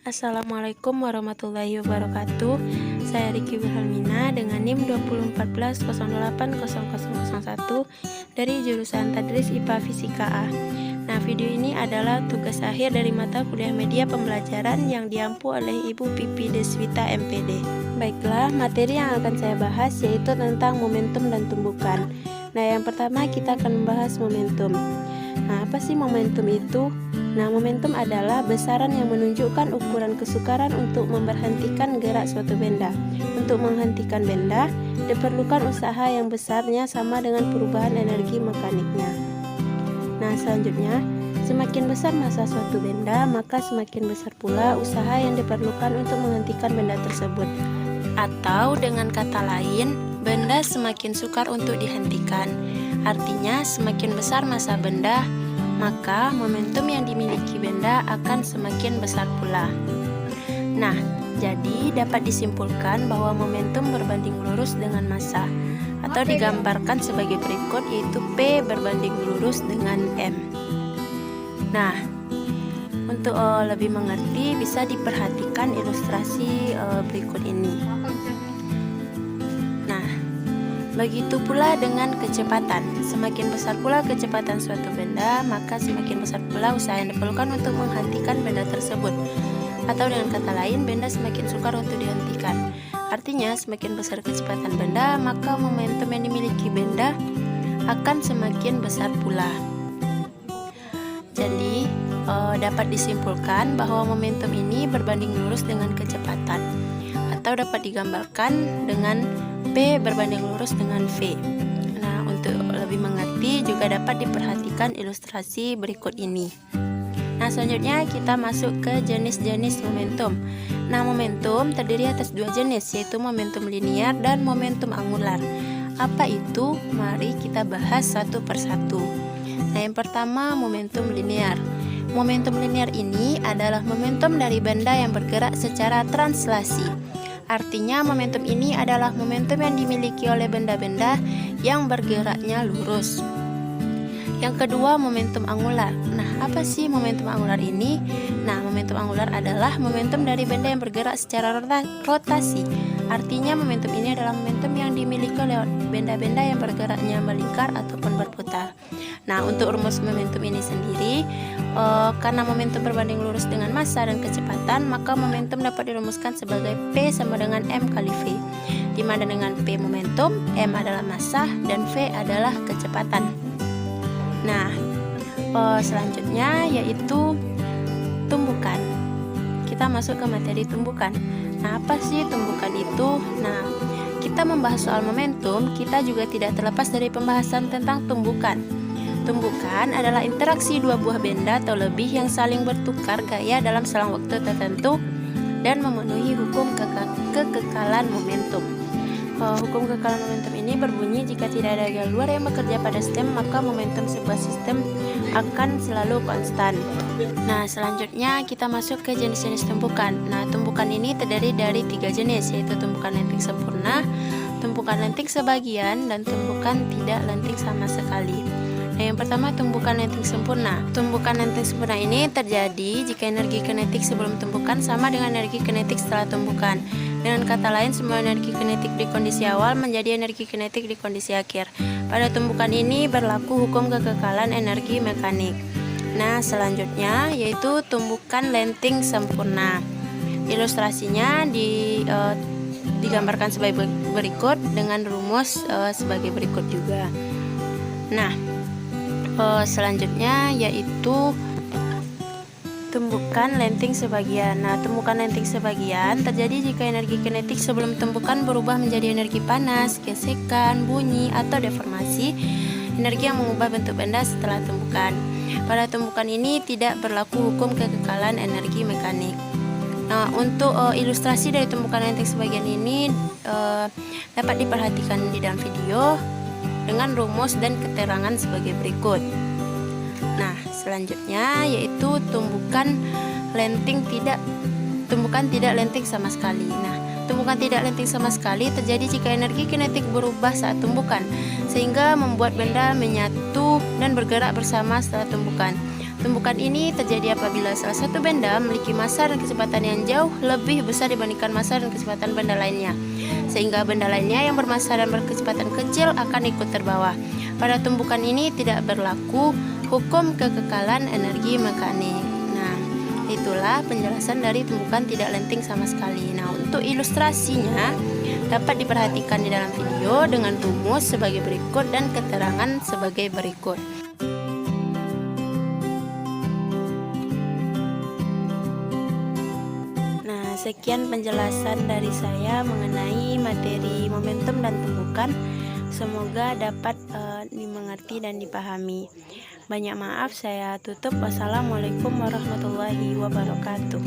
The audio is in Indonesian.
Assalamualaikum warahmatullahi wabarakatuh. Saya Riki Wilhelmina dengan NIM 2014080001 dari jurusan Tadris IPA Fisika A. Nah, video ini adalah tugas akhir dari mata kuliah media pembelajaran yang diampu oleh Ibu Pipi Deswita MPD. Baiklah, materi yang akan saya bahas yaitu tentang momentum dan tumbukan. Nah, yang pertama kita akan membahas momentum. Nah, apa sih momentum itu? Nah, momentum adalah besaran yang menunjukkan ukuran kesukaran untuk memberhentikan gerak suatu benda. Untuk menghentikan benda, diperlukan usaha yang besarnya sama dengan perubahan energi mekaniknya. Nah, selanjutnya, semakin besar massa suatu benda, maka semakin besar pula usaha yang diperlukan untuk menghentikan benda tersebut. Atau dengan kata lain, benda semakin sukar untuk dihentikan. Artinya, semakin besar massa benda, maka momentum yang dimiliki benda akan semakin besar pula. Nah, jadi dapat disimpulkan bahwa momentum berbanding lurus dengan massa, atau digambarkan sebagai berikut, yaitu P berbanding lurus dengan M. Nah, untuk lebih mengerti bisa diperhatikan ilustrasi berikut ini. Begitu pula dengan kecepatan. Semakin besar pula kecepatan suatu benda, maka semakin besar pula usaha yang diperlukan untuk menghentikan benda tersebut. Atau dengan kata lain, benda semakin sukar untuk dihentikan. Artinya, semakin besar kecepatan benda, maka momentum yang dimiliki benda akan semakin besar pula. Jadi, dapat disimpulkan bahwa momentum ini berbanding lurus dengan kecepatan. Atau dapat digambarkan dengan P berbanding lurus dengan V. Nah, untuk lebih mengerti juga dapat diperhatikan ilustrasi berikut ini. Nah, selanjutnya kita masuk ke jenis-jenis momentum. Nah, momentum terdiri atas dua jenis, yaitu momentum linear dan momentum angular. Apa itu? Mari kita bahas satu persatu. Nah, yang pertama momentum linear. Momentum linear ini adalah momentum dari benda yang bergerak secara translasi. Artinya momentum ini adalah momentum yang dimiliki oleh benda-benda yang bergeraknya lurus. Yang kedua, momentum angular. Nah, apa sih momentum angular ini? Nah, momentum angular adalah momentum dari benda yang bergerak secara rotasi. Artinya momentum ini adalah momentum yang dimiliki oleh benda-benda yang bergeraknya melingkar ataupun berputar. Nah, untuk rumus momentum ini sendiri, karena momentum berbanding lurus dengan massa dan kecepatan, maka momentum dapat dirumuskan sebagai P sama dengan M kali V, di mana dengan P momentum, M adalah massa, dan V adalah kecepatan. Nah, selanjutnya yaitu tumbukan. Kita masuk ke materi tumbukan. Nah, apa sih tumbukan itu? Nah, kita membahas soal momentum, kita juga tidak terlepas dari pembahasan tentang tumbukan. Tumbukan adalah interaksi dua buah benda atau lebih yang saling bertukar gaya dalam selang waktu tertentu dan memenuhi hukum kekekalan momentum. Hukum kekekalan momentum ini berbunyi jika tidak ada gaya luar yang bekerja pada sistem, maka momentum sebuah sistem akan selalu konstan. Nah, selanjutnya kita masuk ke jenis-jenis tumbukan. Nah, tumbukan ini terdiri dari tiga jenis, yaitu tumbukan lenting sempurna, tumbukan lenting sebagian, dan tumbukan tidak lenting sama sekali. Nah, yang pertama tumbukan lenting sempurna. Tumbukan lenting sempurna ini terjadi jika energi kinetik sebelum tumbukan sama dengan energi kinetik setelah tumbukan. Dengan kata lain, semua energi kinetik di kondisi awal menjadi energi kinetik di kondisi akhir. Pada tumbukan ini berlaku hukum kekekalan energi mekanik. Nah, selanjutnya yaitu tumbukan lenting sempurna. Ilustrasinya digambarkan sebagai berikut dengan rumus sebagai berikut juga. Nah, selanjutnya yaitu tumbukan lenting sebagian. Nah, tumbukan lenting sebagian terjadi jika energi kinetik sebelum tumbukan berubah menjadi energi panas, gesekan, bunyi, atau deformasi, energi yang mengubah bentuk benda setelah tumbukan. Pada tumbukan ini tidak berlaku hukum kekekalan energi mekanik. Nah, untuk ilustrasi dari tumbukan lenting sebagian ini dapat diperhatikan di dalam video dengan rumus dan keterangan sebagai berikut. Nah, selanjutnya yaitu tumbukan tidak lenting sama sekali. Nah, tumbukan tidak lenting sama sekali terjadi jika energi kinetik berubah saat tumbukan, sehingga membuat benda menyatu dan bergerak bersama setelah tumbukan. Tumbukan ini terjadi apabila salah satu benda memiliki massa dan kecepatan yang jauh lebih besar dibandingkan massa dan kecepatan benda lainnya, sehingga benda lainnya yang bermassa dan berkecepatan kecil akan ikut terbawa. Pada tumbukan ini tidak berlaku hukum kekekalan energi mekanik. Nah, itulah penjelasan dari tumbukan tidak lenting sama sekali. Nah, untuk ilustrasinya dapat diperhatikan di dalam video dengan rumus sebagai berikut dan keterangan sebagai berikut. Nah, sekian penjelasan dari saya mengenai materi momentum dan tumbukan. Semoga dapat dimengerti dan dipahami. Banyak maaf, saya tutup. Wassalamualaikum warahmatullahi wabarakatuh.